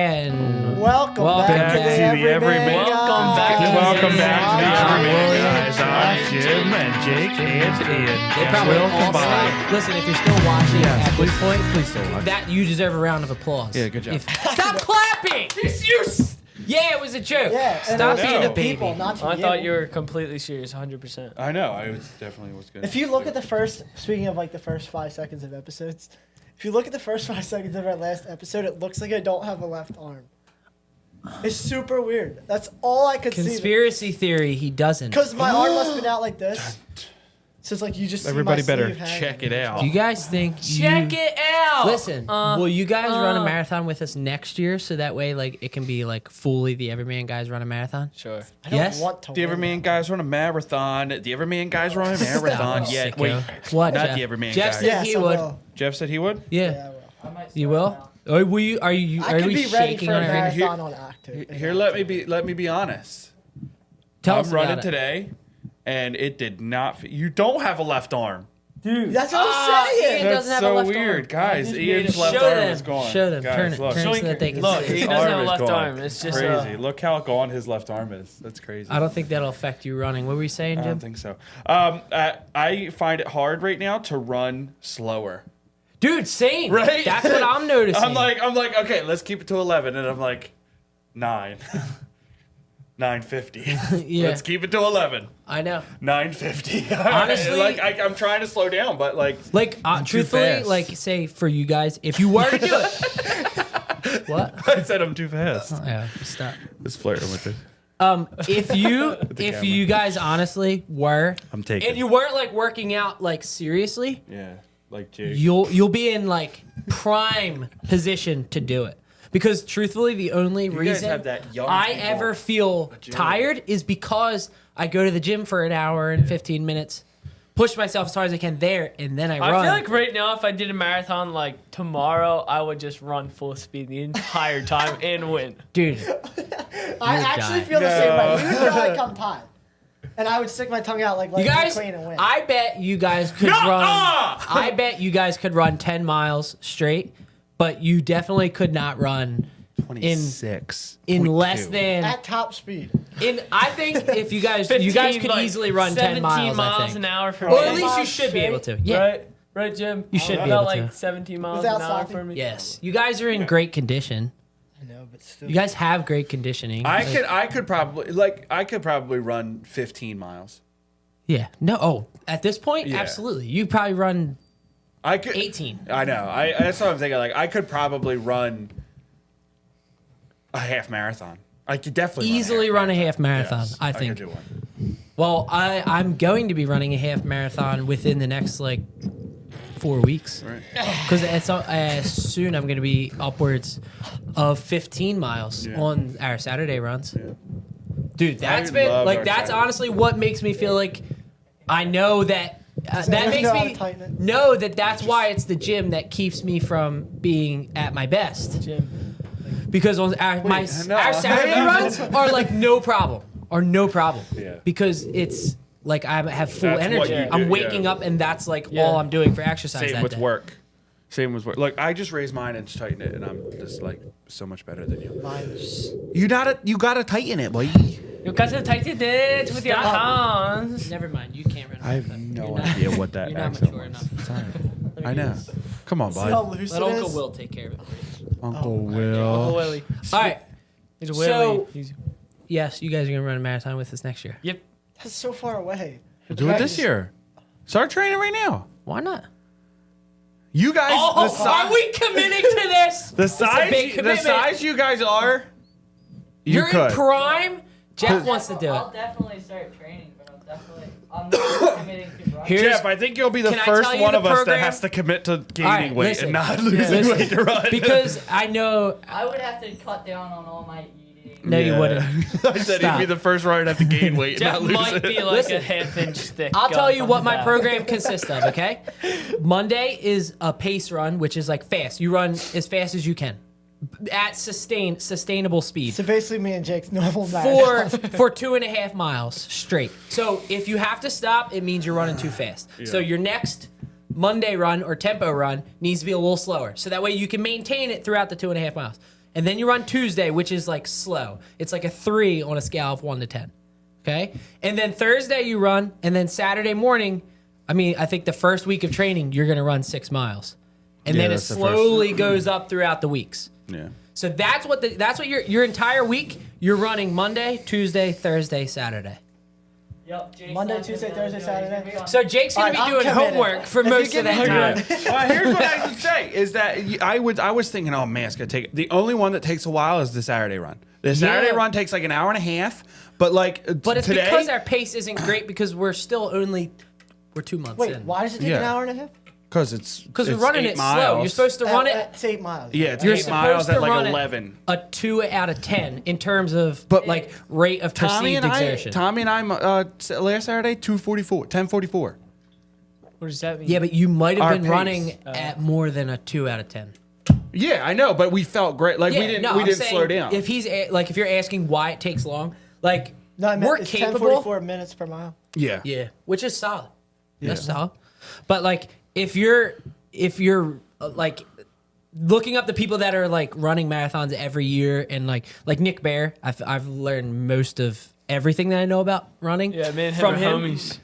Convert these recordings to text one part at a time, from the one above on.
And Welcome back to the Everyman Guys. Welcome back to the Everyman Guys. Guys. I'm Jim and Jake and Ian. they probably all Welcome by. stop. Listen, if you're still watching at this point, Please still watch. that you deserve a round of applause. Yeah, good job. Stop clapping! Yeah, it was a joke. Yeah, and Stop it was being to a baby. people, not to I thought you were completely serious, 100%. I know. I was definitely was good. If you look at the first, speaking of like the first 5 seconds of episodes, if you look at the first 5 seconds of our last episode, it looks like I don't have a left arm. It's super weird. That's all I could see. Conspiracy theory, he doesn't. Because my arm must have been out like this. So it's like you just see Everybody my better sleeve hanging. check it out. Do you guys think Check it out! Listen, will you guys run a marathon with us next year so that way like it can be like fully the Everyman Guys run a marathon? Sure. I don't Yes? want to. The Everyman Guys run a marathon. The Everyman Guys run a marathon. Stop, Yet, sicko. wait, What, not Jeff? the Everyman Jeff Guys. said Yes, he I would. will. Jeff said he would. Yeah. Yeah, I will. You will? Or will you? Are you? I Are could we be ready shaking for a on everything? marathon on active. Here, let me be honest. Tell us I'm running about it. today, and it did not. You don't have a left arm. That's what I'm saying. Ian That's doesn't have a so left weird, arm. guys. just Ian's made left it. Show arm them. is gone. Show them. Guys, Turn it. look. Turn it so that they can Look, see. he it. doesn't have a arm is left gone. arm. It's just crazy. Look how gone his left arm is. That's crazy. I don't think that'll affect you running. What were you saying, I Jim? don't think so. I find it hard right now to run slower. Dude, same. Right? That's what I'm noticing. I'm like, okay, let's keep it to 11, and I'm like, 9, 9:50. Yeah. Let's keep it to 11, I know. 9:50. Honestly- like I'm trying to slow down, but like, Like, truthfully, fast. like, say for you guys, if you were to do it, what? I said I'm too fast. Yeah, stop. Just flirting with it. If camera. you guys honestly were, I'm taking. and you weren't like working out like seriously, Yeah, like Jake. you'll be in like prime position to do it. Because truthfully, the only guys reason have that young I people ever feel tired is because I go to the gym for an hour and 15 minutes, push myself as hard as I can there, and then I run. I feel like right now, if I did a marathon like tomorrow, I would just run full speed the entire time and win. Dude, I would actually die. feel the same way. We would No. probably come time. And I would stick my tongue out like you guys, clean and win. I bet you guys could run. I bet you guys could run 10 miles straight, but you definitely could not run 26 in less than. At top speed. I think if you guys 15, could like, easily run 10 17 miles. I miles think. an hour for Or me. at least you miles should be able to. Yeah. Right? Right, Jim? You should be About able to. like 17 miles Without an hour stopping? for me. Yes. You guys are in great condition. I know, but still. You guys have great conditioning. I could probably run 15 miles. Yeah. No. Oh, at this point, Yeah. absolutely. You probably run I could 18. I know. That's what I'm thinking. Like I could probably run a half marathon. I could definitely Easily run a half marathon, Yes, I could think. do one. Well, I'm going to be running a half marathon within the next like 4 weeks. Right. Because soon I'm going to be upwards of 15 miles Yeah. on our Saturday runs. Dude, that's I been love like our that's Saturday. honestly what makes me feel like I know that that Doesn't makes know how me to tighten it. know that that's why it's the gym that keeps me from being at my best. Jim. Because on our our Saturday no. runs are like no problem. Yeah. Because it's like I have full That's what energy. you do, I'm waking yeah. up and that's like Yeah. all I'm doing for exercise Same that with day. work. Same with work. Like I just raised mine and just tightened it, and I'm just like so much better than you. Mine's- You gotta tighten it, boy. You got to tighten it with your hands. Never mind, you can't run. I have You're no not- idea what that You're not accent mature was. enough. Sorry. I know. Come on, See how bud. loose Let it Uncle is? Will take care of it. Uncle Uncle Will. Willie. All right. He's So- Willie. He's, Yes, you guys are gonna run a marathon with us next year. yep. That's so far away. Do it this year. Start training right now. Why not? You guys. Are we committing to this? The size, big the commitment. size you guys are. You're could. in prime. Jeff wants to do I'll it. definitely start training, but I'm not committing to running. Here's- Jeff, I think you'll be the Can I first tell you one the of us that program? has to commit to gaining right, weight listen. and not losing Listen. weight to run. Because I know. I would have to cut down on all my eating. No, you Yeah. wouldn't. I said Stop. he'd be the first runner to have to gain weight and Jeff not lose might it. be like Listen. a half-inch thick. I'll tell going you from what the my back. program consists of, okay? Monday is a pace run, which is like fast. You run as fast as you can at sustainable speed So basically, me and Jake's normal for marathon. for 2.5 miles straight. So if you have to stop, it means you're running too fast. So your next Monday run or tempo run needs to be a little slower. So that way you can maintain it throughout the 2.5 miles. and then you run Tuesday, which is like slow. It's like a 3 on a scale of 1 to 10. Okay, and then Thursday you run, and then Saturday morning. I mean, I think the first week of training you're gonna run 6 miles, and Yeah, then it that's the slowly goes up throughout the weeks. Yeah. So that's what your entire week you're running Monday, Tuesday, Thursday, Saturday. Yep. Jason's Monday, gonna Tuesday, be Thursday, on the video. He's Saturday. gonna be on- So Jake's gonna be Alright, I'm doing committed. homework for If you most give of that me time. that- Well, here's what I would say is that I was thinking, oh man, it's gonna take. The only one that takes a while is the Saturday run. The Saturday run takes like an hour and a half, but like But it's today, because our pace isn't great because we're 2 months Wait, in. why does it take an Yeah. hour and a half? Because we're running 8 it slow. You're supposed to run it It's 8 miles. Yeah, it's You're 8 miles supposed at to like run it 11. a 2 out of 10 in terms of But- like rate of perceived exertion. Tommy and I, last Saturday, 2:44, 10:44. What does that mean? Yeah, but you might have Our been pace. running at more than a 2 out of 10. Yeah, I know, but we felt great. Like we Yeah, didn't, no, we I'm didn't saying slow down. If he's like, if you're asking why it takes long, like No, I meant we're it's capable. 10:44 minutes per mile. yeah, Yeah, which is solid. That's solid. But like, if you're like looking up the people that are like running marathons every year, and like Nick Bear, I've learned most of everything that I know about running. Yeah, man, from him him, are homies.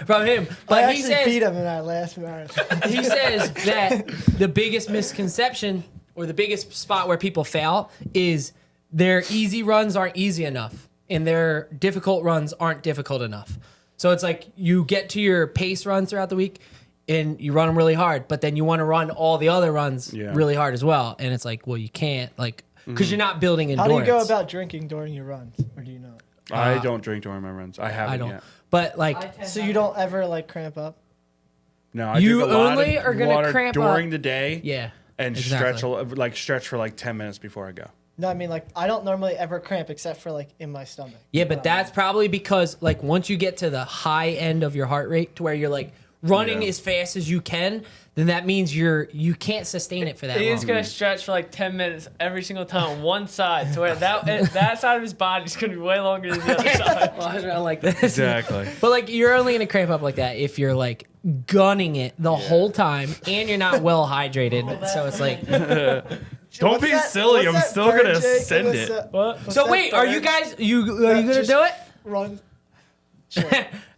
from him. I But he actually says beat him in our last marathon. he says that the biggest misconception or the biggest spot where people fail is their easy runs aren't easy enough and their difficult runs aren't difficult enough. So it's like you get to your pace runs throughout the week and you run them really hard, but then you want to run all the other runs Yeah. really hard as well. And it's like, well, you can't, like, because you're not building How endurance. do you go about drinking during your runs, or do you not? I don't drink during my runs. I haven't I don't. yet. But I like, tend So not you to- don't ever like cramp up? No, I You drink a lot only of are gonna water cramp during up- the day. yeah. and exactly. stretch for like 10 minutes before I go. No, I mean like I don't normally ever cramp except for like in my stomach. Yeah, but that's probably because like once you get to the high end of your heart rate to where you're like running Yeah. as fast as you can, then that means you can't sustain it for that He's long. gonna stretch for like 10 minutes every single time on one side, so where that side of his body is gonna be way longer than the other side. Walking around like this. Exactly. But like you're only gonna cramp up like that if you're like gunning it the whole time and you're not well hydrated. So it's like Don't be silly. I'm still gonna send it. What? so wait, are you guys are you gonna just- do it? Run. Sure.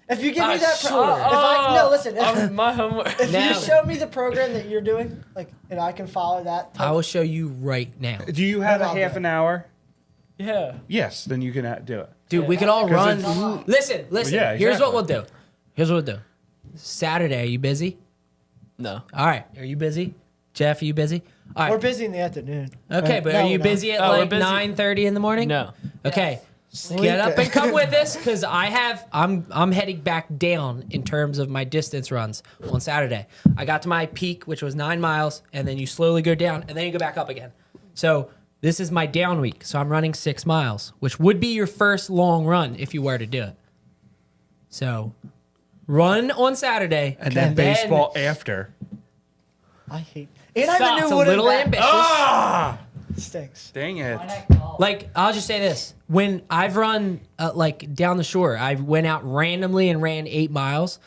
If you give me that, sure. if I no listen, if, My homework. if Now. you show me the program that you're doing, like, and I can follow that. I will show you right now. Do you have Then a I'll half do it. an hour? Yeah. Yes, then you can do it. Dude, we could all run. it's- Listen. Yeah, Here's what exactly. we'll do. Here's what we'll do. Saturday, are you busy? No. All right. Are you busy? Jeff, are you busy? All right. We're busy in the afternoon. Okay, but No, are you we're not. busy at Oh, we're like busy. 9:30 in the morning? No. Okay. Sleep Get up it. and come with us because I'm heading back down in terms of my distance runs on Saturday. I got to my peak, which was 9 miles, and then you slowly go down and then you go back up again. So this is my down week. So I'm running 6 miles, which would be your first long run if you were to do it. So run on Saturday And then baseball after. I hate. And I have a It's new a wooden little bat. ambitious. Ah! Stinks. Dang it. Why not golf? Like, I'll just say this. When I've run, like, down the shore, I went out randomly and ran 8 miles.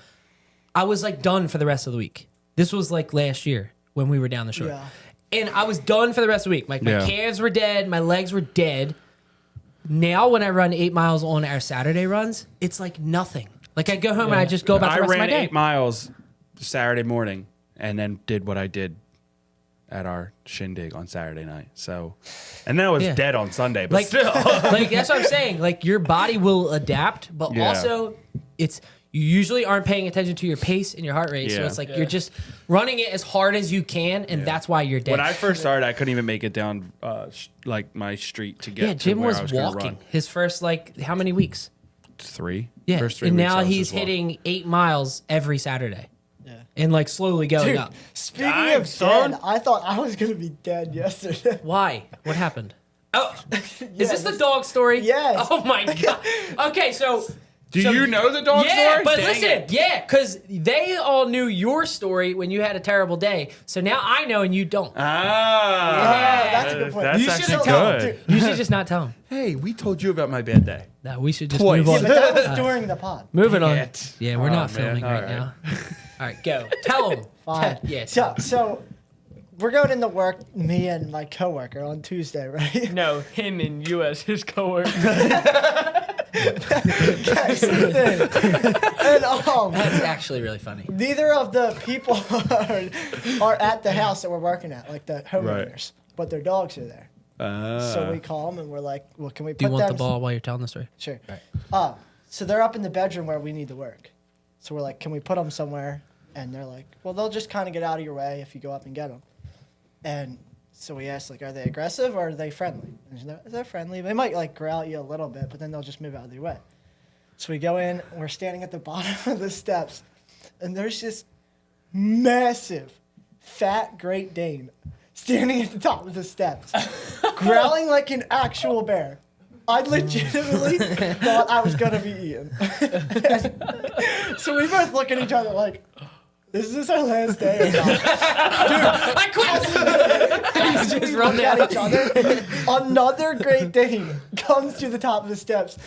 I was, like, done for the rest of the week. This was, like, last year when we were down the shore. Yeah. And I was done for the rest of the week. Like, my Yeah. calves were dead. My legs were dead. Now, when I run 8 miles on our Saturday runs, it's, like, nothing. Like, I go home and I just go about I the rest of my ran day. 8 miles Saturday morning and then did what I did at our shindig on Saturday night. So, and then I was Yeah. dead on Sunday, but Like, still. like that's what I'm saying. Like your body will adapt, but Yeah. also it's you usually aren't paying attention to your pace and your heart rate. So Yeah. it's like you're just running it as hard as you can, and that's why you're dead. When I first started, I couldn't even make it down like my street to get yeah, to Jim where was, I was gonna walking run. his first like how many weeks? 3. Yeah, First 3 and weeks now I was he's just walking. hitting 8 miles every Saturday, Yeah. and like slowly going Dude, up. speaking Dang, of son. dead, I thought I was gonna be dead yesterday. Why? What happened? Oh, is this the this- dog story? Yes. Oh my god. Okay, so. Do So- you know the dog Yeah, story? but Dang listen, it. yeah, because they all knew your story when you had a terrible day. So now I know and you don't. Ah, that's a good point. That's You actually shouldn't tell good. You should just not tell him. Hey, we told you about my bad day. No, we should just Twice. move Yeah, on. but that was during the pod. Moving on. it. Yeah, we're Oh, not man, filming all right right. now. All right, go. Tell him. Fine. Yeah. So we're going into work, me and my coworker on Tuesday, right? No, him and you as his coworker. That's the thing. And That's actually really funny. neither of the people are at the house that we're working at, like the homeowners, but their dogs are there. So we call them and we're like, well, can we put Do you want the them? ball while you're telling the story? Sure. Right. So they're up in the bedroom where we need to work. So we're like, can we put them somewhere? And they're like, well, they'll just kind of get out of your way if you go up and get them. And so we asked, like, are they aggressive or are they friendly? And she's like, they're friendly. They might, like, growl at you a little bit, but then they'll just move out of your way. So we go in, and we're standing at the bottom of the steps, and there's this massive, fat Great Dane standing at the top of the steps, growling like an actual bear. I legitimately thought I was going to be eaten. So we both look at each other like, is this our last day or not? I quit. Just run Look at down. each other. Another Great Dane comes to the top of the steps,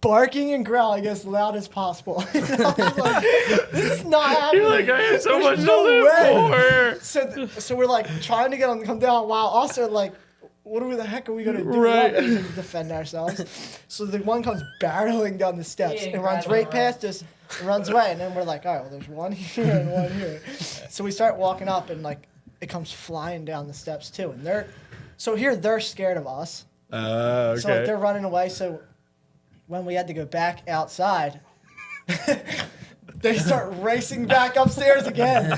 barking and growling as loud as possible. And I was like, this is not happening. You're like, I have so much no to live for. So we're like trying to get them to come down while also like, what the heck are we gonna do? Right. To defend ourselves. So the one comes barreling down the steps Yeah, and runs grabbing right the past us and runs away. And then we're like, all right, well, there's one here and one here. So we start walking up and like it comes flying down the steps too. And they're scared of us. Okay. So like, they're running away. So when we had to go back outside, they start racing back upstairs again.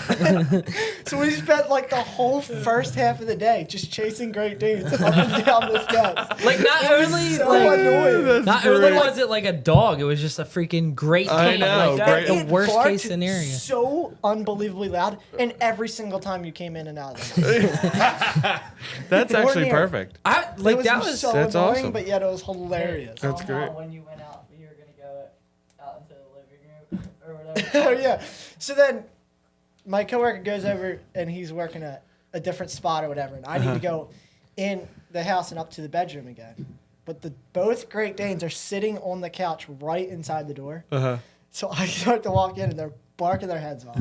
So we spent like the whole first half of the day just chasing Great Danes up and down the steps. Like not only So like annoying. not only was it like a dog, it was just a freaking Great I Dane. know, Like, great- the It worst barked case scenario. So unbelievably loud, and every single time you came in and out of the house. That's actually near. perfect. Like that was so That's annoying, awesome. but yet it was hilarious. That's Somehow great. When you went out, you were gonna go out into the living room or whatever. Oh yeah. So then my coworker goes over and he's working at a different spot or whatever, and I need to go in the house and up to the bedroom again. But both Great Danes are sitting on the couch right inside the door. So I start to walk in and they're barking their heads off.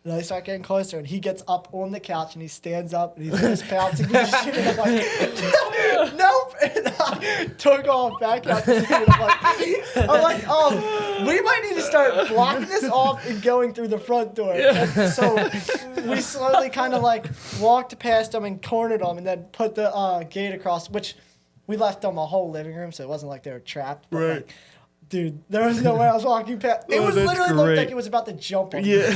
And I start getting closer, and he gets up on the couch, and he stands up, and he's just pouncing position, and I'm like, nope! And I took off back out the street, and I'm like, we might need to start blocking this off and going through the front door. And so we slowly kind of like walked past them and cornered them, and then put the gate across, which we left them a whole living room, so it wasn't like they were trapped. But Right. like, dude, there was no way I was walking past. It Oh, was that's literally looked great. like it was about to jump on me. Yeah.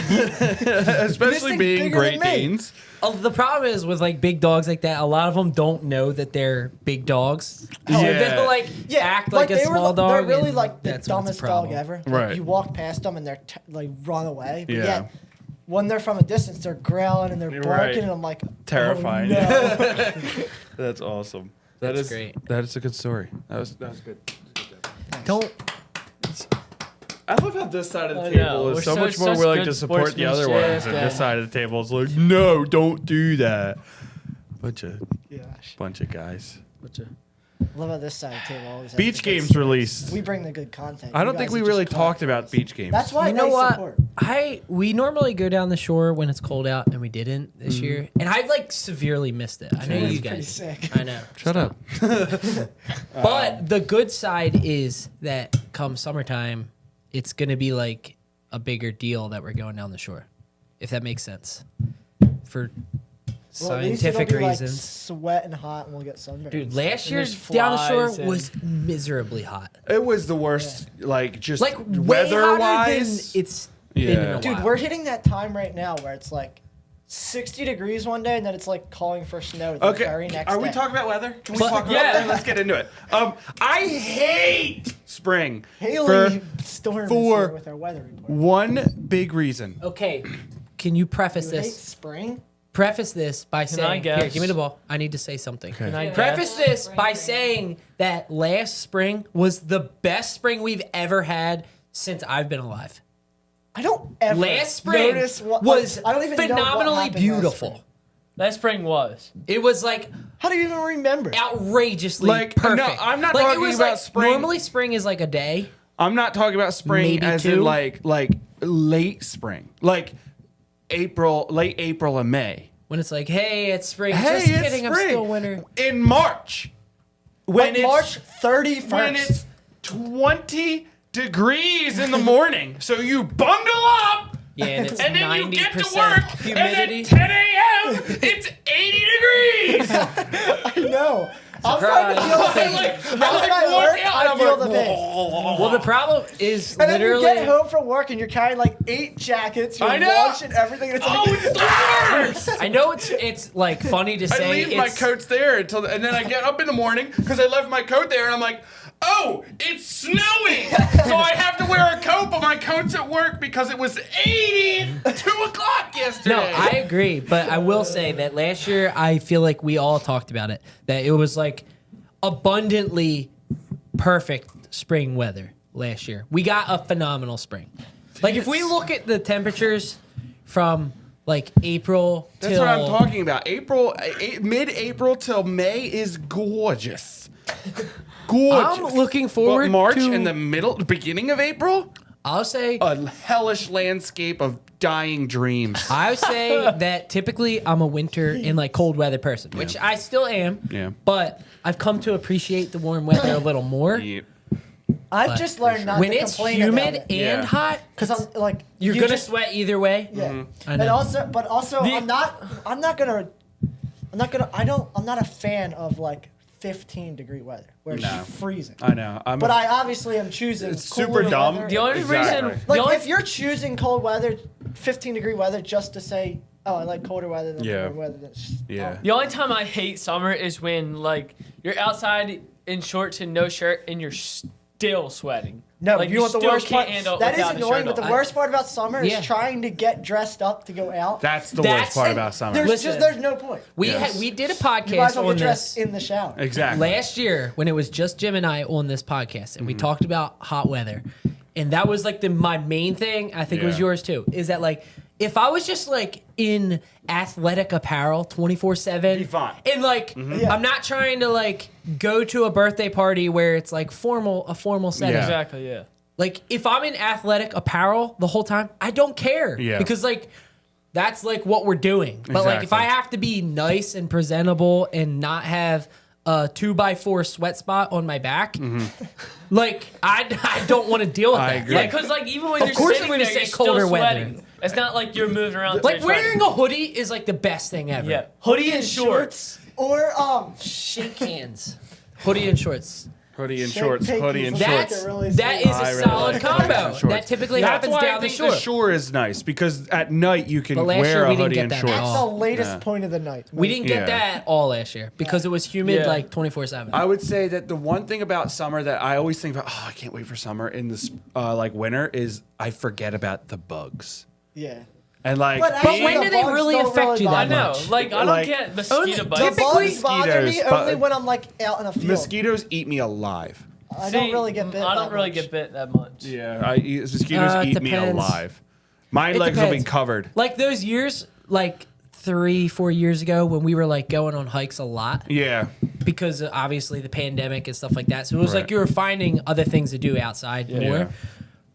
Especially thing's being bigger Great than me. Danes. The problem is with like big dogs like that, a lot of them don't know that they're big dogs. So Yeah. they'll like act like a they were small li- dog. They're really and like the that's when it's dumbest a dog problem. ever. Like, Right. you walk past them and they're like run away. But Yeah. yet, when they're from a distance, they're growling and they're You're barking, right. and I'm like, Terrifying. Oh, no. That's awesome. That's great. That is a good story. That was good. Don't. I love how this side of the I table know. is We're so so- much more such willing good to support the other ones, sportsmanship and this and- side of the table is like, no, don't do that. Bunch of guys. Love how this side of the table always has Beach the good games stories. released. We bring the good content. I You don't think guys we are really just talked collectors. about beach games. That's why You know they what? support. We normally go down the shore when it's cold out, and we didn't this year, and I've like severely missed it. I know It's you pretty guys. sick. I know. Shut up. But the good side is that come summertime, it's gonna be like a bigger deal that we're going down the shore, if that makes sense, for Well, at least it'll scientific be, like, reasons. sweat and hot, and we'll get sunburned. Dude, last And year there's down the shore flies and- was miserably hot. It was the worst, like just Like way weather hotter wise. than it's been in Yeah. a Dude, while. we're hitting that time right now where it's like 60 degrees one day, and then it's like calling for snow the Okay, very next are we day. talking about weather? Can we But- talk about yeah. weather? Let's get into it. I hate spring. Haley For storm for- is here with our weather report. one big reason. Okay, can you preface You hate this? spring? Preface this by I saying, guess? "Here, give me the ball. I need to say something." Can I Preface guess? this by saying that last spring was the best spring we've ever had since I've been alive. I don't ever Last spring notice what was I don't even know what phenomenally happened last beautiful. spring. Last spring was. It was like How do you even remember? outrageously Like, no, perfect. I'm not like, talking it was about like, spring. Normally, spring is like a day. I'm not talking about spring Maybe as two? in like late spring, like late April and May. when it's like, hey, it's spring. Hey, Just it's kidding, I'm spring. still winter. In March, Like March 31st. when it's 20 degrees in the morning, so you bundle up. Yeah, and it's And then you get to 90% work, humidity. and at 10 a.m., it's 80 degrees. I know. I'm starting to feel the pain. Now that I work, I feel the pain. Well, the problem is And then you literally. get home from work and you're carrying like 8 jackets, you're I know. washing everything. And it's Oh, like, it's the worst. I know it's like funny to I say. leave my it's- coats there and then I get up in the morning because I left my coat there, and I'm like, oh, it's snowing, so I have to wear a coat, but my coat's at work because it was 80 at 2 o'clock yesterday. No, I agree, but I will say that last year I feel like we all talked about it. That it was like abundantly perfect spring weather last year. We got a phenomenal spring. Like if we look at the temperatures from like April That's till what I'm talking about. Mid-April till May is gorgeous. Gorgeous. I'm looking forward But March to- in the beginning of April, I'll say a hellish landscape of dying dreams. I would say that typically I'm a winter and like cold weather person, which I still am. Yeah. But I've come to appreciate the warm weather a little more. Yep. I've But just learned not when to it's complain humid about it. and Yeah. hot, Because I'm like, you're you gonna just- sweat either way. Yeah. I And know. also, I'm not a fan of like 15-degree weather where it's No. freezing. I know. But I obviously am choosing It's cooler super dumb. weather. The only Exactly. reason, Like the only, if you're choosing cold weather, 15-degree weather, just to say, oh, I like colder weather than Yeah. warm weather. That's, Yeah. the only time I hate summer is when like you're outside in shorts and no shirt and you're still sweating. No, like, you know what the still worst part? can't handle it That is without a annoying, shirt but the on. worst part about summer Yeah. is trying to get dressed up to go out. That's the That's- worst part and about summer. Listen. There's no point. We Yes. we did a You might podcast as well on get dressed this in the shower. Exactly. last year when it was just Jim and I on this podcast, and we talked about hot weather, and that was like my main thing. I think it was Yeah. yours too. Is that like if I was just like in athletic apparel 24/7, Be fine. and like Yeah. I'm not trying to like go to a birthday party where it's like a formal setting. Yeah. Exactly, yeah. Like if I'm in athletic apparel the whole time, I don't care. Yeah. Because like that's like what we're doing. But like if Exactly. I have to be nice and presentable and not have a 2x4 sweat spot on my back, like I don't want to deal with I that. agree. Yeah, Like, because like even when Of you're course sitting I'm gonna there, say you're still colder weather. sweating. It's not like you're moving around. like till you're wearing a hoodie is like the best thing ever. sweating. Hoodie and shorts. Or Shake hands. Hoodie and shorts. Hoodie and Shake shorts. pinkies Hoodie and with shorts. That's really that sweet. is I a really solid like combo. hoodies and shorts. That typically That's happens why down I think the shore. shore is nice because at night you can But last wear year a we didn't hoodie get and that at shorts. That's all. the latest Yeah. point of the night. We didn't get Yeah. that all last year because it was humid Yeah. like 24/7. I would say that the one thing about summer that I always think about, oh, I can't wait for summer in this like winter is I forget about the bugs. Yeah. And like, But But actually, when the do they bugs really don't affect you that I bother me. know. much? Like I don't Like, get mosquito only- The bites. typically- bugs bother me mosquitoes, only but- when I'm like out in a field. mosquitoes eat me alive. I don't really get bit. I don't that really much. get bit that much. Yeah, mosquitoes It eat me depends. alive. My It legs will be depends. covered. Like those years, like 3-4 years ago when we were like going on hikes a lot Yeah, because of, obviously the pandemic and stuff like that. So it was Right. like you were finding other things to do outside more. Yeah.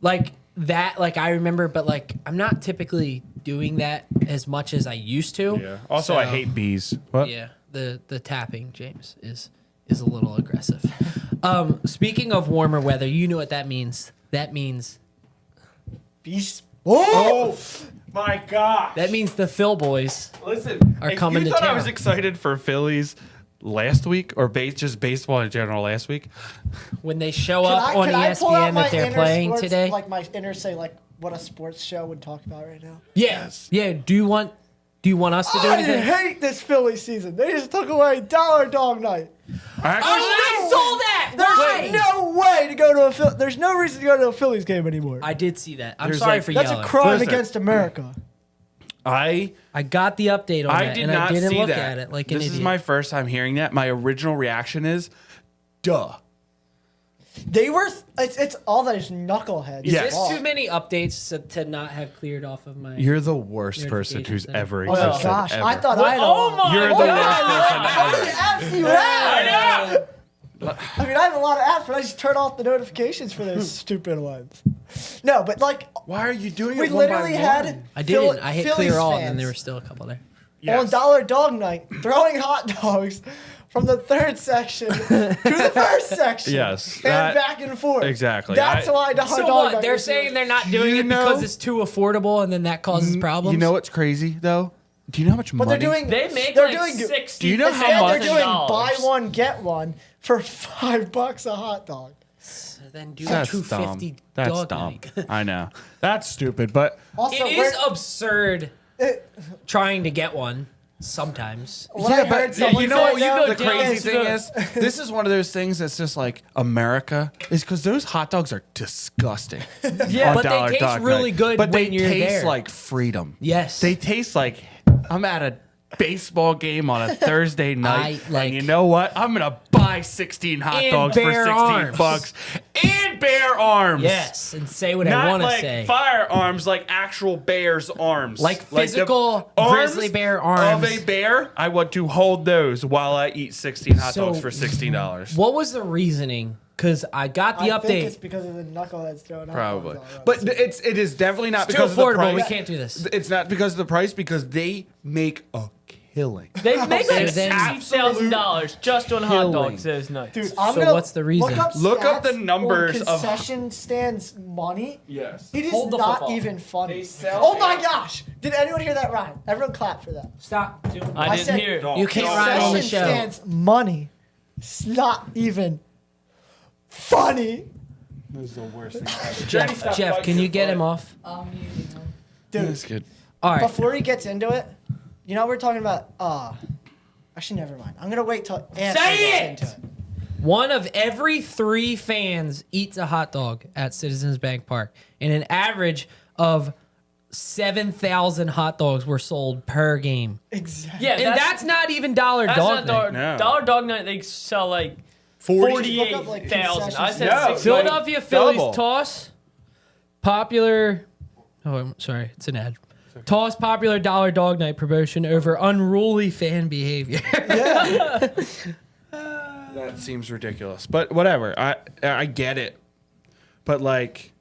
Like that, like I remember, but like I'm not typically doing that as much as I used to. yeah. Also, I So, hate bees. What? Yeah, the tapping, James, is a little aggressive. Speaking of warmer weather, you know what that means. That means Beast. Oh my god! that means the Phil boys. Listen, are if coming you to thought I town. was excited for Phillies last week or just baseball in general last week. When they show Can up on can I pull out ESPN my that they're inner playing sports, today. Like my inner, say, like what a sports show would talk about right now. Yes. Yeah. Do you want us to do I anything? hate this Philly season. They just took away Dollar Dog Night. Actually, I saw that. There's no way to go to a Philly. There's no reason to go to a Phillies game anymore. I did see that. I'm There's sorry like- for That's yelling. a crime Listen. against America. I got the update on that, did and not I didn't see look that. at it like an this idiot. is my first time hearing that. My original reaction is, duh. They were. It's all those knuckleheads. Yes. There's Involved. too many updates to not have cleared off of my. You're the worst person who's Notifications ever Oh my existed. gosh! ever. I thought Well, I had a oh lot. my You're the God. worst person ever. Apps you have. know. I mean, I have a lot of apps, but I just turn off the notifications for those stupid ones. No, but like Why are you doing we it one by literally one? had. I didn't. I hit Phillies clear all, and fans. then there were still a couple there. on Dollar Dog Night, throwing hot dogs from the third section to the first section. Yes, And that- back and forth. exactly. That's why Dollar So Dog what? Night They're is saying doing- they're not doing You it because know- it's too affordable, and then that causes problems. You know what's crazy though? Do you know how much But money? they're doing. They make they're like doing, 60. Do you know how Instead, much- they're doing buy one get one for $5 a hot dog. Then do That's two dumb. fifty That's dog dumb. night. I know. That's stupid, but Also, It is absurd trying to get one sometimes. what I heard someone you know say, what? though, The crazy is- thing is, this is one of those things that's just like America is because those hot dogs are disgusting. Yeah, on but they Dollar taste Dog really Night. good But when they you're taste there. like freedom. Yes. They taste like I'm at a baseball game on a Thursday night. like- and you know what? I'm gonna buy 16 hot And dogs for bear 16 arms. bucks and bear arms. Yes, and say what I Not want to like say. firearms, like actual bear's arms. Like the physical arms grizzly bear arms. Of a bear, I want to hold those while I eat 16 hot So, dogs for $16. What was the reasoning? Because I got the I think it's update. because of the knuckleheads throwing hot Probably. dogs all around. But it is definitely not It's too because of the affordable. price. We can't do this. It's not because of the price, because they make a killing. They make like So then- $60,000 just on hot Killing. dogs those nights. Dude, I'm So gonna what's the reason? Look up the stats numbers on of- concession stands money. Yes. It is Hold the not football. even funny. They sell Oh my it. gosh! Did anyone hear that rhyme? Everyone clap for that. Stop doing I didn't said- hear it. You can't Don't- ride on the Concession show. stands money. It's not even funny, This is the worst thing. Jeff, can you get him off? I'm muting him. dude. That's good. All right. Before he gets into it, you know we're talking about. Actually, never mind. I'm gonna wait till after Say he it! gets into it. One of every 3 fans eats a hot dog at Citizens Bank Park, and an average of 7,000 hot dogs were sold per game. Exactly. Yeah, And that's not even Dollar that's Dog not Night. No. Dollar Dog Night. They sell like 40. Look up, like, 48,000. I said No. 6. Philadelphia Phillies double. toss popular. Oh, I'm sorry, it's an ad. Toss popular Dollar Dog Night promotion over unruly fan behavior. That seems ridiculous, but whatever. I get it, but like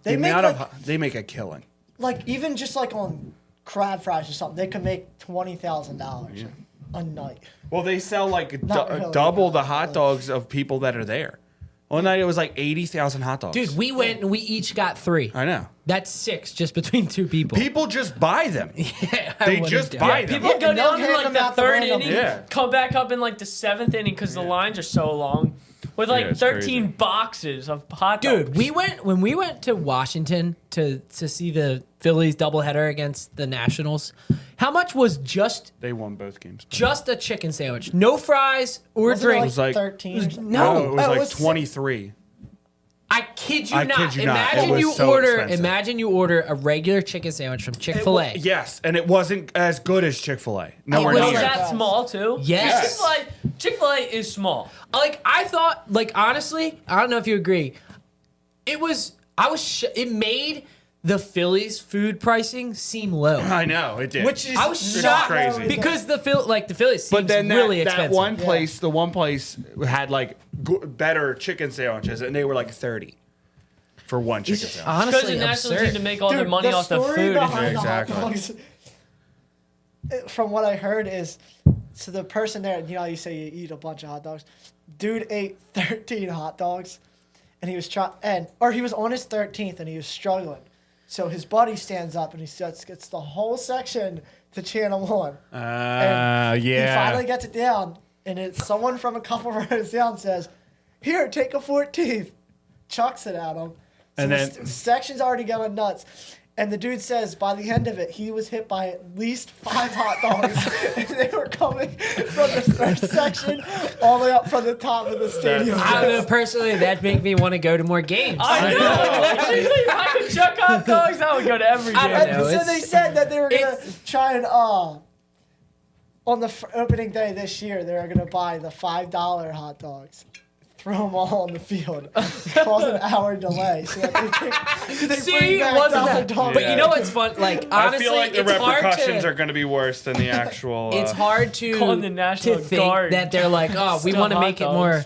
They the make amount like, of they make a killing. like even just like on crab fries or something, they could make $20,000 a night. Well, they sell like Not really, double the no. hot dogs of people that are there. One night it was like 80,000 hot dogs. Dude, we went and we each got 3. I know. That's 6 just between 2 people. People just buy them. Yeah, I They wouldn't just do buy it. them. People Yeah, go and they'll down in hand like them the out the third random- inning, Yeah. come back up in like the 7th inning because the lines are so long, with like it's 13 crazy. boxes of hot dogs. Dude, when we went to Washington to see the Phillies doubleheader against the Nationals, how much was just They won both games. a chicken sandwich? No fries or Wasn't it drinks. like- 13 or something? No. it was Oh, it like was 23. I kid you I not. kid you not. It Imagine was you so order. expensive. Imagine you order a regular chicken sandwich from Chick-fil-A. Yes, and it wasn't as good as Chick-fil-A. Nowhere was Was near. like- that small too? Yes. Chick-fil-A is small. Like I thought. Like honestly, I don't know if you agree. It was. It made the Phillies food pricing seem low. I know it did. Which is I was not shocked crazy. because the Phillies seems but then really that expensive. one place, the one place had like better chicken sandwiches, and they were like 30 for one chicken sandwich. Because honestly the Nationals need absurd. to make all their Dude, money off the story food. behind the Exactly. hot dogs, from what I heard is, so the person there, you know, how you say you eat a bunch of hot dogs. Dude ate 13 hot dogs, and he was he was on his 13th, and he was struggling. So his buddy stands up and he gets the whole section to channel 1. And He finally gets it down, and it's someone from a couple rows down says, "Here, take a 14th." Chucks it at him. So And the then- section's already going nuts. And the dude says by the end of it, he was hit by at least 5 hot dogs. And they were coming from the first section all the way up from the top of the stadium. I don't know personally. That make me want to go to more games. I know. Literally, if I could chuck hot dogs, I would go to every I game. don't And know, so it's- they said that they were going to it's- try and, on the opening day this year, they were going to buy the $5 hot dogs. Throw them all on the field, cause an hour delay. So that they See, bring it back wasn't dollar that. dogs. But you know what's fun? Like honestly, I feel like the it's hard repercussions to, are going to be worse than the actual. It's hard to Calling the National to think Guard. that they're like, oh, we Still want to hot make it dogs. more.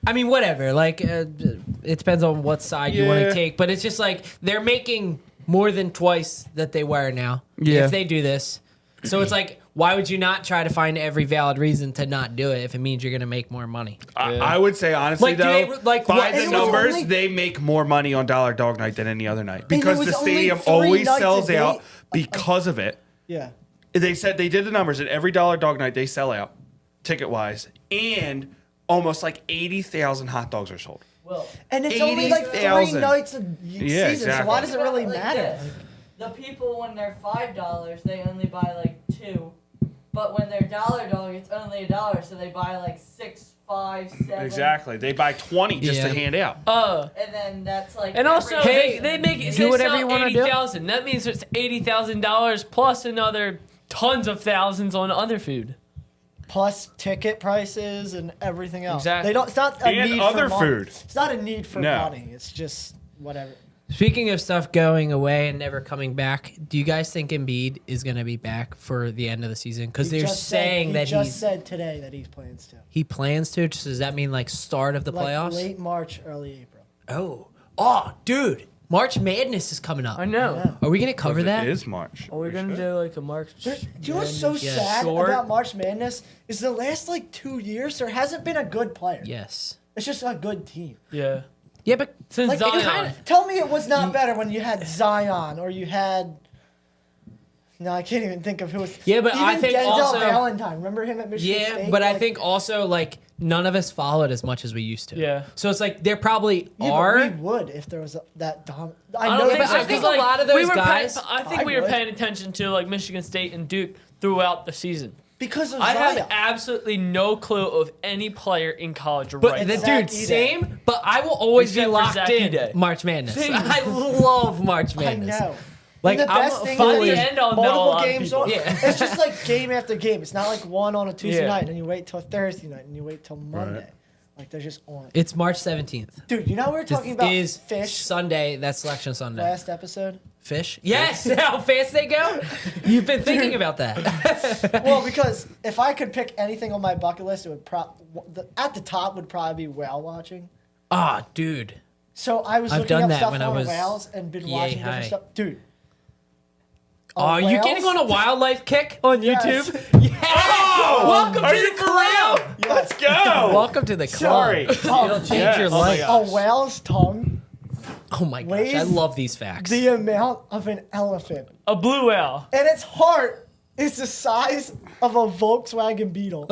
I mean, whatever. Like, it depends on what side you want Yeah. to take. But it's just like they're making more than twice that they were now. Yeah. If they do this, So it's like, why would you not try to find every valid reason to not do it if it means you're going to make more money? I would say honestly Like, do though, they- like, by what- the it was numbers, only- they make more money on Dollar Dog Night than any other night it because was the only stadium 3 always nights a sells day. out because of it. Yeah. They said they did the numbers, and every Dollar Dog Night they sell out, ticket wise, and almost like 80,000 hot dogs are sold. Well, And it's only like 3 80,000. nights a Yeah, season, so why exactly. does it really like matter? this. The people when they're $5, they only buy like 2, but when they're dollar dog, it's only $1, so they buy like 6, 5, 7. Exactly. They buy 20 just to Yeah. hand out. And then that's like. And also, every- Hey, they make it do say whatever sell you wanna do. 80,000. That means it's $80,000 plus another tons of thousands on other food. Plus ticket prices and everything else. Exactly. They don't. It's not a And need other for money. food. It's not a need for No. money. It's just whatever. Speaking of stuff going away and never coming back, do you guys think Embiid is going to be back for the end of the season? Because He they're just saying said, that he just said today that he plans to. he plans to. Does that mean like start of the Like playoffs? late March, early April. Oh, dude, March Madness is coming up. I know. Yeah. Are we going to cover that? It is March. Are we going to do like a March? Do you know what's so Yeah. sad Short. about March Madness is the last like 2 years there hasn't been a good player. Yes. It's just a good team. Yeah. Yeah, but Since Like, Zion. tell me it was not better when you had Zion or you had. No, I can't even think of who was. Yeah, but even I think Denzel also- Valentine. Remember him at Michigan yeah, State? but I Like, think also like none of us followed as much as we used to. Yeah. So it's like there probably yeah, are. but we would if there was that dom. I I don't know think there's so. I think 'cause, a lot of those we were guys- I think I we were would. paying attention to like Michigan State and Duke throughout the season. because of I Zion. have absolutely no clue of any player in college But right the now. Zach dude, Edey. same. But I will always Except be for locked Zach in Edey. March Madness. Same. I love March I Madness. know. Like, And the I'm best thing fully- is At the end, I'll know a multiple lot of games. people. On, Yeah. It's just like game after game. It's not like one on a Tuesday Yeah. night and then you wait till Thursday night and you wait till Monday. Like they're just on. It's March 17th. Dude, you know we were This talking about is fish Sunday. That's Selection Sunday. last episode. Fish? Yes. How fast they go? You've been thinking about that. Well, because if I could pick anything on my bucket list, it would at the top would probably be whale watching. Ah, dude. So I was I've looking done up that stuff when I on was whales and been yay watching different high. stuff. Dude. Are you getting on a wildlife kick on Yes. YouTube? Yeah. Oh! Welcome Are to you the for club. real? Let's go. Welcome to the club. Sorry. It'll change Yes. your Oh my life. God. A whale's tongue, Oh my gosh, Weighs I love these facts. the amount of an elephant. A blue whale. And its heart is the size of a Volkswagen Beetle.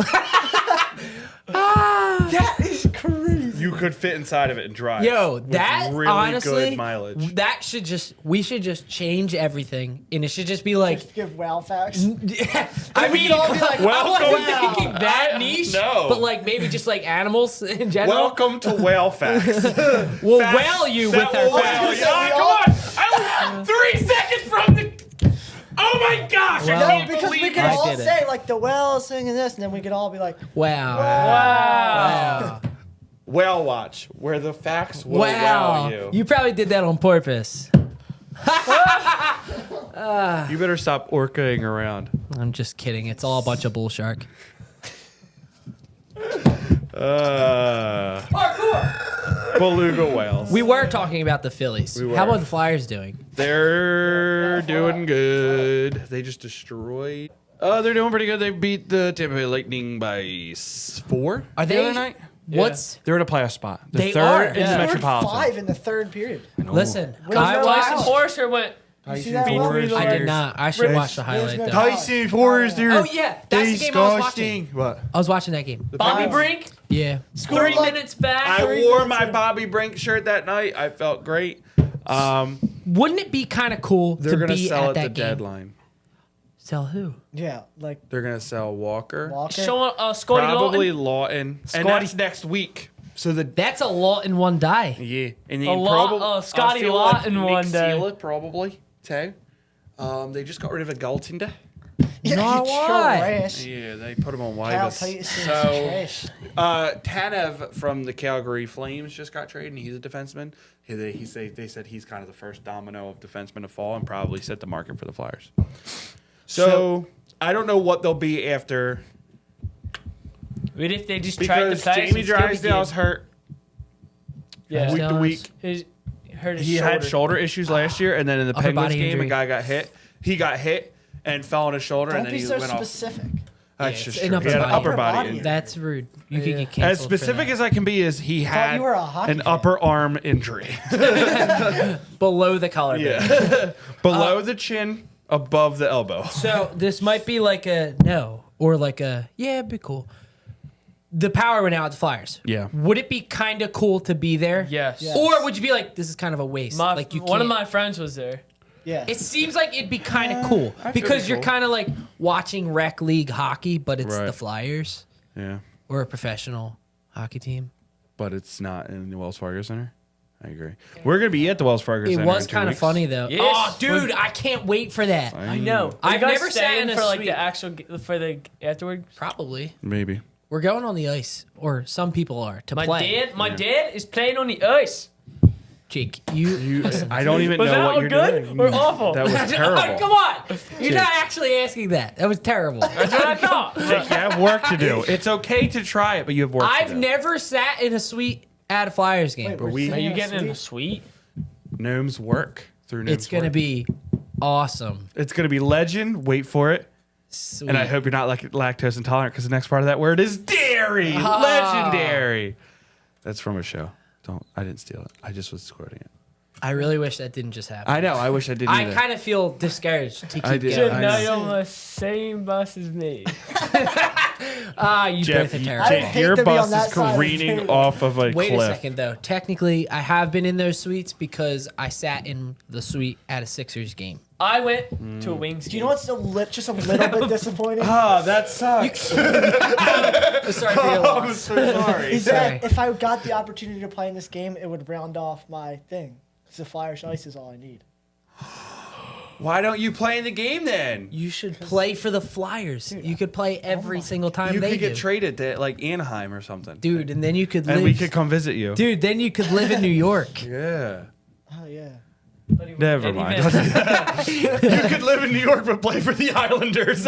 That is crazy. You could fit inside of it and drive. Yo, with that really honestly, good mileage. that should just we should just change everything, and it should just be like. Just give whale facts. I we mean, could all be like, I wasn't wow. thinking that niche, No. but like maybe just like animals in general. Welcome to Whale Facts. We'll Facts whale you that with our will facts. wow you. Oh, come on! I was 3 seconds from the. Oh my gosh! Well, I No, can't because we believe could I all did it. say like the whale singing this, and then we could all be like, Wow. Wow. Wow. Whale Watch, where the facts will Wow. wow you. You probably did that on purpose. You better stop orcaing around. I'm just kidding. It's all a bunch of bull shark. Beluga whales. We were talking about the Phillies. We were. How about the Flyers doing? They're doing good. They just destroyed. They're doing pretty good. They beat the Tampa Bay Lightning by 4. Are the they? other night. What's They're in a playoff spot. The They third are. in Yeah. the scored Metropolitan. 5 in the third period. listen? Where's I their watched. Wow. Tyson Forster went. You see that Between one? the I did letters. not. I should Rich. watch the highlight no though. doubt. Tyson Forster. Oh yeah, that's the game I was watching. What? I was watching that game. Bobby Wow. Brink, Yeah. Scored 3 like- minutes back. I 3 wore minutes my in. Bobby Brink shirt that night. I felt great. Wouldn't it be kind of cool They're to gonna be sell at at that the game? deadline. Sell who? Yeah, like They're gonna sell Walker, Walker. Showing Scotty probably Lawton. Lawton, and that's next week. So the That's a lot in one die. yeah, and then A lot- probably Scotty I feel Lawton Nick one day. Seela probably too. They just got rid of a goaltender. Yeah, No, he's why? trash. Yeah, they put him on Cal waivers. Peterson's So trash. Tanev from the Calgary Flames just got traded, and he's a defenseman. They said he's kind of the first domino of defensemen to fall and probably set the market for the Flyers. So I don't know what they'll be after What if they just tried to because play? Jamie Drysdale's hurt Yeah. week to Drysdale's- week. His, hurt his He shoulder. had shoulder issues last year, and then in the Upper Penguins body game, injury. a guy got hit. He got hit, and fell on his shoulder, Don't and then be he so went off. specific. That's Yeah, just it's true. an He had an upper upper body. body. Upper body. That's rude. You could get As canceled. specific as I can be is he thought had you were a hockey an fan. upper arm injury. below the collarbone. Yeah. Below the chin, above the elbow. So this might be like a no or like a yeah, it'd be cool. The power went out at the Flyers. Yeah. Would it be kind of cool to be there? Yes. Yeah. Or would you be like, this is kind of a waste? My, like you one of can't- my friends was there. Yeah. It seems like it'd be kind of cool I feel because it'd be you're cool. kind of like watching rec league hockey, but it's Right. the Flyers Yeah. or a professional hockey team. But it's not in the Wells Fargo Center. I agree. We're gonna be at the Wells Fargo It Center. was in 2 kind of weeks. funny though. Yes. Oh, dude, I can't wait for that. I know. I've You guys never sat staying in a for like suite. the actual for the afterward. Probably. Maybe. We're going on the ice, or some people are to play. My dad is playing on the ice. Jake, you listen. I don't even Was know that what all you're good doing. or awful? That was Oh, terrible. come on, you're not actually asking that. That was terrible. That's what I thought. Jake, you have work to do. It's okay to try it, but you have work to I've do. never sat in a suite at a Flyers game. Wait, we're we- Are sitting you in a getting in the suite? suite? Gnomes work through Gnomes It's gonna work. be awesome. It's gonna be legend. Wait for it. Sweet. And I hope you're not like lactose intolerant because the next part of that word is dairy. Legendary. That's from a show. I didn't steal it. I just was quoting it. I really wish that didn't just happen. I know. I wish I didn't. I either. kind of feel discouraged to keep I did. going. I Now know. you're on the same bus as me. You Jeff, both are you- terrible. I Jake, hate your to be bus on that is side of the careening table. off of a Wait cliff. a second though. Technically, I have been in those suites because I sat in the suite at a Sixers game. I went to a Wings Do you know what's just a little bit disappointing? Ah, that sucks. Sorry for your I'm loss. so sorry. Is Sorry. that if I got the opportunity to play in this game, it would round off my thing. 'Cause the Flyers ice is all I need. Why don't you play in the game then? You should play for the Flyers. You could play every single time You they could get do. traded to like Anaheim or something. Dude, and then you could live. And we could come visit you. Dude, then you could live in New York. Yeah. Oh yeah. Never And mind. even- You could live in New York but play for the Islanders.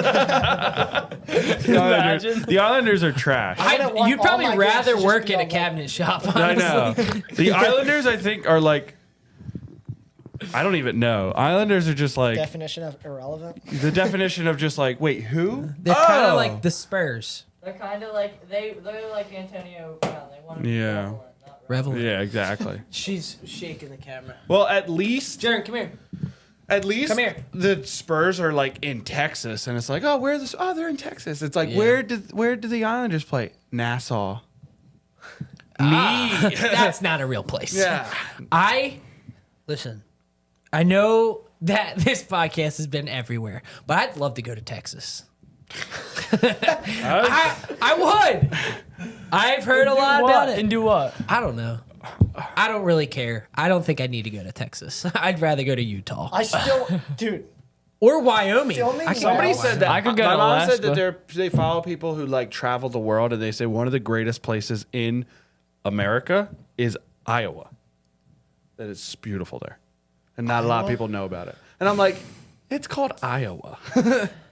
Imagine. The Islanders are trash. wouldn't want You'd all probably my games rather to just work be at a on, like- cabinet shop. I Honestly. know. The Islanders, I think, are like. I don't even know. Islanders are just like Definition of irrelevant. the definition of just like, wait, who? They're kind Oh. of like the Spurs. They're kind of like they're like Antonio Brown. They want to be Yeah. relevant, not Revel. Yeah, exactly. She's shaking the camera. Well, at least Jaren, come here. At least Come here. the Spurs are like in Texas, and it's like, oh, where this? Oh, they're in Texas. It's like, Yeah. where do the Islanders play? Nassau. That's not a real place. Yeah. Listen. I know that this podcast has been everywhere, but I'd love to go to Texas. I would. I've heard a lot about it. And do what? I don't know. I don't really care. I don't think I need to go to Texas. I'd rather go to Utah I still, dude. or Wyoming. Filming I can Somebody go to Somebody said Wyoming. that. I could go My to mom said Alaska. that they follow people who like travel the world, and they say one of the greatest places in America is Iowa. That it's beautiful there, and not a lot of Iowa? people know about it. And I'm like, it's called Iowa.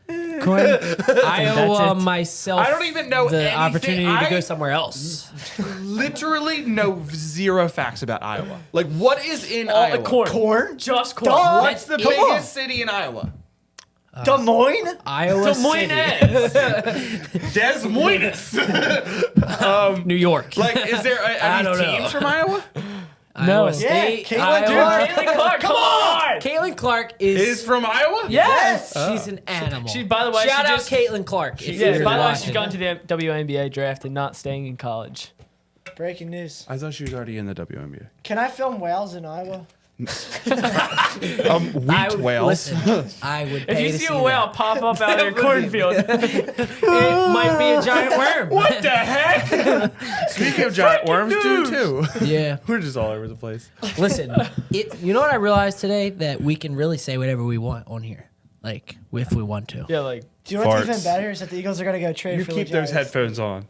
Iowa That's it. myself. I don't even know the anything. opportunity to go I- somewhere else. Literally know zero facts about Iowa. Like, what is in All Iowa? corn. Corn? Just corn. Duh. What's the Come on. biggest city in Iowa? Des Moines? Iowa Des Moines. City, Des Moines. New York. Like, is there I any don't know. teams from Iowa? Iowa Yeah, State. Caitlin Iowa. Caitlin Clark, come on! Caitlin Clark is. Is from Iowa? Yes! She's an animal. She- by the way, shout she out just- Caitlin Clark. if Yeah, you're by the way, watching. she's gone to the WNBA draft and not staying in college. Breaking news. I thought she was already in the WNBA. Can I film whales in Iowa? I Wheat would- whales. listen, I would If pay you to see see a whale that. pop up out of your cornfield, It might be a giant worm. What the heck? Speaking of giant worms, do too. Yeah. We're just all over the place. Listen, you know what I realized today? That we can really say whatever we want on here. Like, if we want to. yeah, like Do you know what's Farts. even better is that the Eagles are going to go trade You for keep those Legarius. headphones on.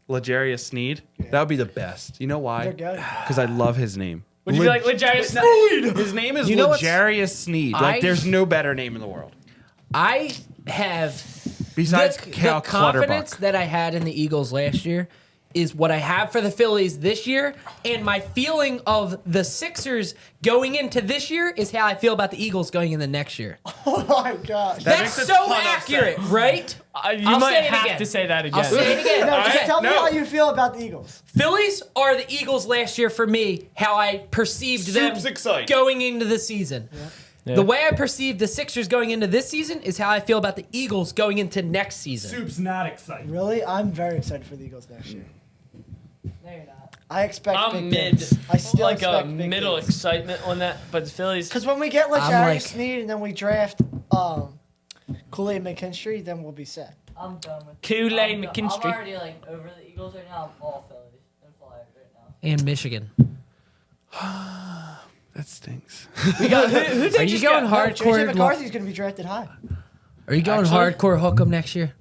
Legarius Sneed. That would be the best. You know why? They're good. Because I love his name. would you be like Legarius Sneed? His name is You know what's- Legarius Sneed. Like, I- there's no better name in the world. I have Besides the Cal confidence Clutterbuck. that I had in the Eagles last year is what I have for the Phillies this year, and my feeling of the Sixers going into this year is how I feel about the Eagles going into next year. Oh my gosh. That's makes a so ton of accurate, sense. You right? I'll might say it have again. to say that again. I'll say it again. No, just Alright, tell me no. how you feel about the Eagles. Phillies are the Eagles last year for me, how I perceived them Soup's exciting. going into the season. Yeah. The way I perceive the Sixers going into this season is how I feel about the Eagles going into next season. Soup's not exciting. Really? I'm very excited for the Eagles next year. No, you're not. I expect I'm big mid. things. I still like a expect big middle things. excitement on that, but the Phillies. Because when we get like I'm Harry like- Sneed and then we draft Kool-Aid McKinstry, then we'll be set. I'm done with Kool-Aid I'm McKinstry. already like over the Eagles right now. I'm all Phillies and Flyers right now. And Michigan. That stinks. We got, who Are you going JJ hardcore? McCarthy's going to be drafted high. Are you going Actually? hardcore hook 'em next year?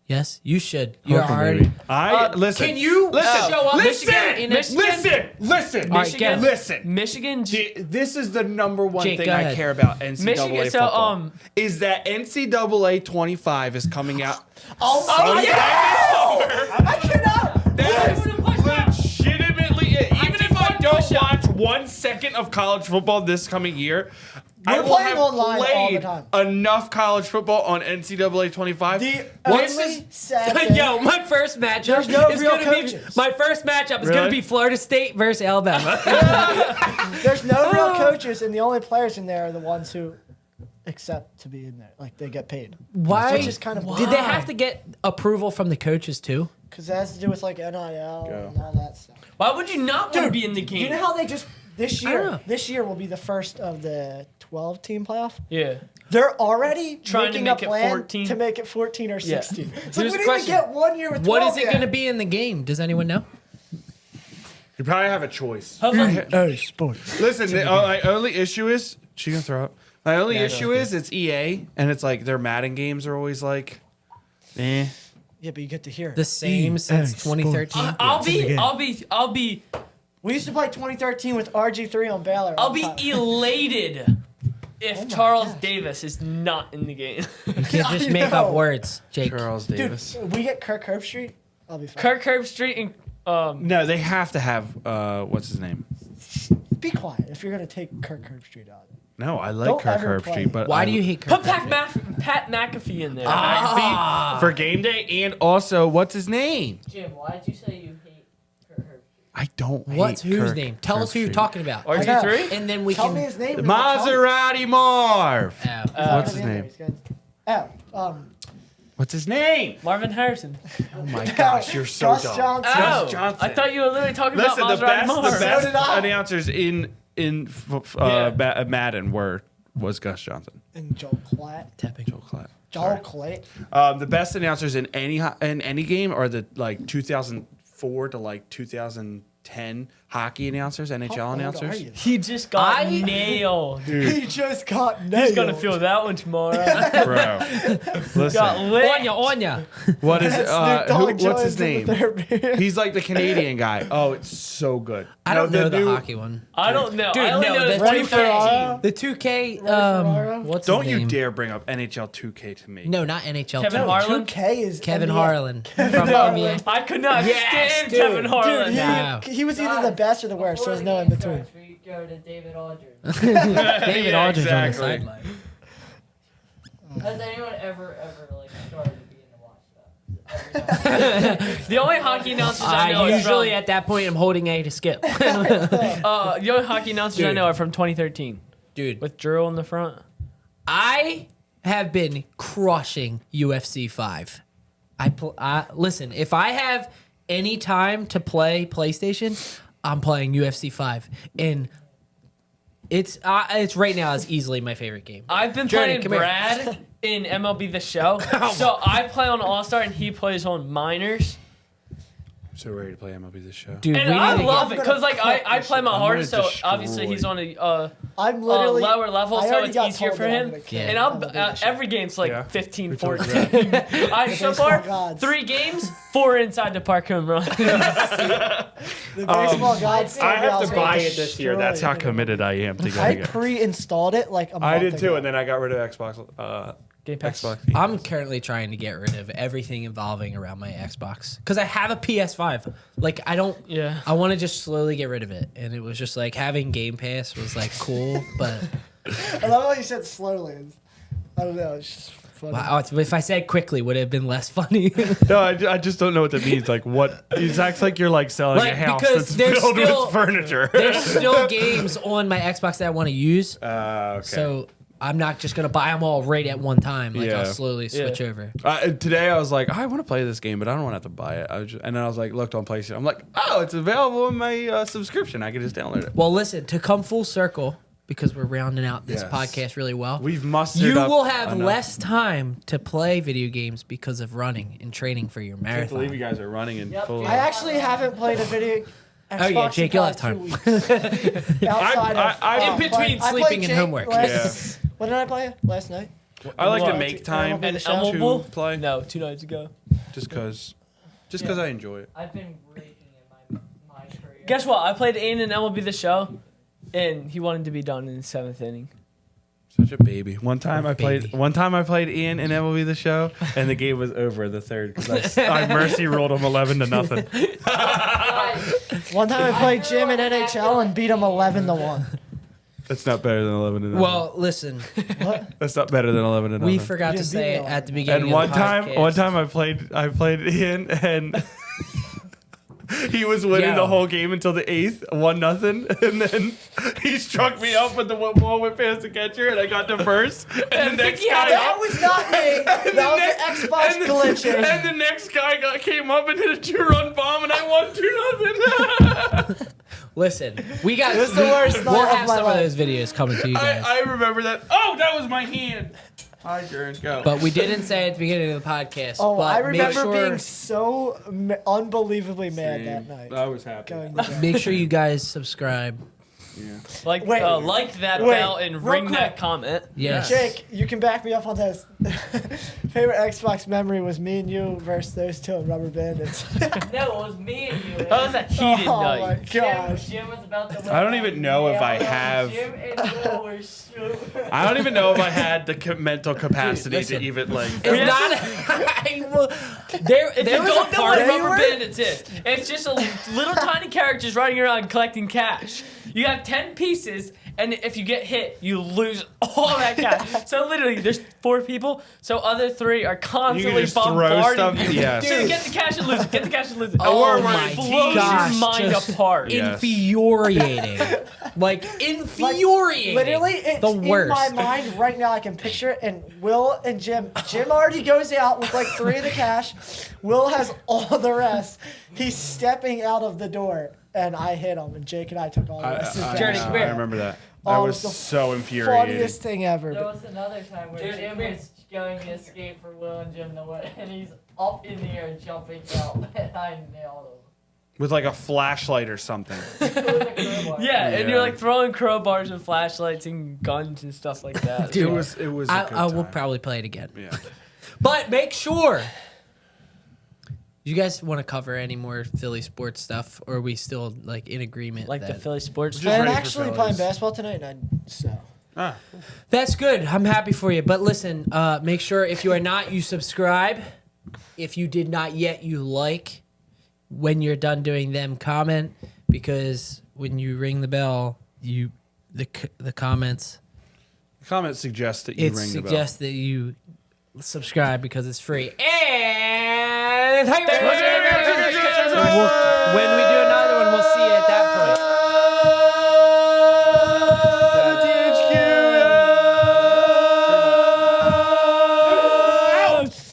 Yes, you should. You're Hook 'em, already. baby. Listen. Can you listen? show up Listen. Michigan in Listen. Listen. All right, go. Listen. Michigan. This is the number one Jake, thing go I ahead. care about NCAA Michigan, so, football. Is that NCAA 25 is coming out. Oh, yeah! I cannot. That's Who would've pushed that? legitimately it. Even if I don't push that. watch 1 second of college football this coming year, I We're will playing have online all the played time. enough college football on NCAA 25. The What's only this? sad thing, Yo, my first matchup There's no is real gonna be coaches. my first matchup is Really? gonna be Florida State versus Alabama. there's no real coaches, and the only players in there are the ones who accept to be in there. Like, they get paid. Why? Which is kind of Did they have to get approval from the coaches too? Because it has to do with, like, NIL and all that stuff. Why would you not want to be in the game? You know how they just, this I don't know. year, this year will be the first of the 12-team playoff? yeah. They're already Trying to making make a it plan 14? to make it 14 or Yeah. 16. It's Here's like, we the didn't even question. get 1 year with 12 What is it yet. gonna be in the game? Does anyone know? You probably have a choice. Hopefully, Oh, sports. Listen, my only issue is she can throw it. My only issue is it's EA, and it's like their Madden games are always like, eh. Yeah, but you get to hear it. The same since 2013. I'll be We used to play 2013 with RG3 on Baylor. I'll all the be time. elated if Oh my Charles gosh. Davis is not in the game. You can't just I make up know. words, Jake. Charles Dude, Davis. we get Kirk Herbstreit, I'll be fine. Kirk Herbstreit and No, they have to have what's his name? Be quiet if you're going to take Kirk Herbstreit out. No, I like Don't Kirk ever play. Herbstreit, but Why I- do you hate Kirk? put Pat McAfee in there. for game day and also what's his name? Jim, why did you say you hate Kurt Herbstreit? I don't. What's hate whose Kirk name? Tell us who you're Herbstreit. talking about. RG3? And then we Tell can. me his name. and I'll tell you. Maserati Marv. Oh. What's his name? What's his name? Marvin Harrison. Oh my gosh, you're so Gus dumb. Johnson. Oh, Johnson. I thought you were literally talking Listen, about the Maserati best Marv. So did I. announcers in Yeah. Madden was Gus Johnson. And Joel Klatt. Tapping. Joel Klatt. Joel Klatt. The best announcers in any game are the like 2004 to like 2010 hockey announcers, NHL How old are announcers. you? He just got I- nailed. He just got nailed. He's gonna feel that one tomorrow. Bro, got listen, lit. Onya. what is Snoop Dogg what's his joins in name? the therapy. He's like the Canadian guy. Oh, it's so good. I don't know the new- hockey one. I don't know. Dude, I only no, know the the Ray 2013. Ferraro. The 2K. Ferraro? What's Don't his you name? dare bring up NHL 2K to me. No, not NHL. Kevin two. Harlan? 2K is Kevin NBA. Harlan from Harlan. NBA. I could not Yes, stand dude. Kevin Harlan. Dude, Wow. he was either the best or the worst. Before There's the no in game between. starts, we go to David Aldridge. David Yeah, Aldridge on the exactly. sideline. Has anyone ever like started to be in the watch stuff? Every time. The only hockey announcers I know I are usually from, at that point am holding A to skip. the only hockey announcers I Dude. know are from 2013 Dude, with Drew in the front. I have been crushing UFC 5. Listen, if I have any time to play PlayStation, I'm playing UFC 5, and it's right now is easily my favorite game. I've been Jordan, playing come here. Brad in MLB The Show. So I play on All Star and he plays on Minors. I'm so ready to play MLB this show. Dude, And we I need to love get- it because like I play my I'm hardest, gonna so obviously destroy. he's on a I'm literally lower level, I so already it's got easier told for that I'm him. gonna kill And him. I'm I'm gonna do every game's like Yeah. 15, We told 14. you I so baseball far gods. 3 games, 4 inside the park home run. The baseball gods. I have told to me I buy was it this year. That's how destroyed. committed I am to I getting it. pre-installed it like a month I did too, ago. and then I got rid of Xbox Game Pass. Xbox. Game I'm Pass. currently trying to get rid of everything involving around my Xbox because I have a PS5. Like I don't. Yeah. I want to just slowly get rid of it, and it was just like having Game Pass was like cool, but I love how you said slowly. I don't know. It's just funny. wow, if I said quickly, would it have been less funny? No, I just don't know what that means. Like, what? It acts like you're like selling Like, a house because that's there's filled still- with furniture. There's still games on my Xbox that I want to use, Okay. so I'm not just gonna buy them all right at one time. Like Yeah. I'll slowly switch over. Today I was like, I want to play this game, but I don't want to have to buy it. And then I was like, looked on PlayStation. I'm like, oh, it's available in my subscription. I can just download it. Well, listen, to come full circle, because we're rounding out this Yes. podcast really well. We've mustered You up will have enough. less time to play video games because of running and training for your I can't believe you marathon. guys are running in Yep. full. I actually haven't played a video. Xbox Oh, yeah, in Jake, you'll have probably time. 2 weeks. Outside I- In between but I sleeping played and Jake homework. What did I play last night? I like to What? make time And to Elmable? play No, 2 nights ago. just because I enjoy it. I've been raking in my career. Guess what? I played Aiden in MLB The Show, and he wanted to be done in the 7th inning. Such a baby. One time I Baby. played Ian in MLB The Show, and the game was over the third because I mercy ruled him 11-0. Guys, One time I played Jim in NHL and beat him 11-1. That's not better than 11-0. Well, listen, That's not better than 11-0. we forgot to You say did beat at the me beginning And of one the time, podcast. I played Ian, and he was winning Yo. the whole game until the 8th, 1-0, and then he struck me up, but the ball went past the catcher, and I got to first. And the next guy That was not me. That was the Xbox glitching. And the next guy came up and hit a 2-run bomb, and I won 2-0. Listen, we got. It was the worst We'll night of have my some life. of those videos coming to you guys. I remember that. Oh, that was my hand. Hi, Jaron. Go. But we didn't say at the beginning of the podcast. Oh, but I remember make sure, being so unbelievably mad that night. I was happy. Going to bed. Make sure you guys subscribe. Like, Wait. like that Wait, bell and real ring that quick. comment. Yes. Jake, you can back me up on this. Favorite Xbox memory was me and you versus those two in Rubber Bandits. no, it was me and you. That was a heated Oh night. my gosh. Jim was about to win. I don't even know if I have- Jim and Will were so. I don't even know if I had the mental capacity listen. to even like. It's not. I will, there If there you was don't a know part what of Rubber were- Bandits is, it's just a little tiny characters running around collecting cash. You have 10 pieces, and if you get hit, you lose all that cash. So literally, there's 4 people, so other 3 are constantly just throw bombarding stuff- you. yes. So you get the cash and lose it, get the cash and lose it. Oh Or my it blows gosh, your mind just apart. Yeah. infuriating. Like infuriating. Literally, it's the in worst. my mind right now. I can picture it. And Will and Jim. Jim already goes out with like 3 of the cash. Will has all the rest. He's stepping out of the door, and I hit him. And Jake and I took all the rest of the Journey, cash. come here. I remember that. That Oh, was the so infuriating. Funniest thing ever. There was another time where Dude, Jim come here. was going to escape for Will and Jim to win, and he's up in the air jumping out, and I nailed With like a flashlight or something. him. It was a crowbar. Yeah, and Yeah. you're like throwing crowbars and flashlights and guns and stuff like that. Dude, It was. A good I will time. probably play it again. Yeah. But make sure. You guys want to cover any more Philly sports stuff, or are we still like in agreement? Like the that- Philly sports Just I'm ready for actually fellas. playing basketball tonight, and so. Ah. That's good. I'm happy for you. But listen, make sure if you are not, you subscribe. If you did not yet, you like. When you're done doing them, comment, because when you ring the bell, the comments Comment suggests that you it ring the bell. suggests that you subscribe because it's free. And thank you very much. When we do another one, we'll see you at that point.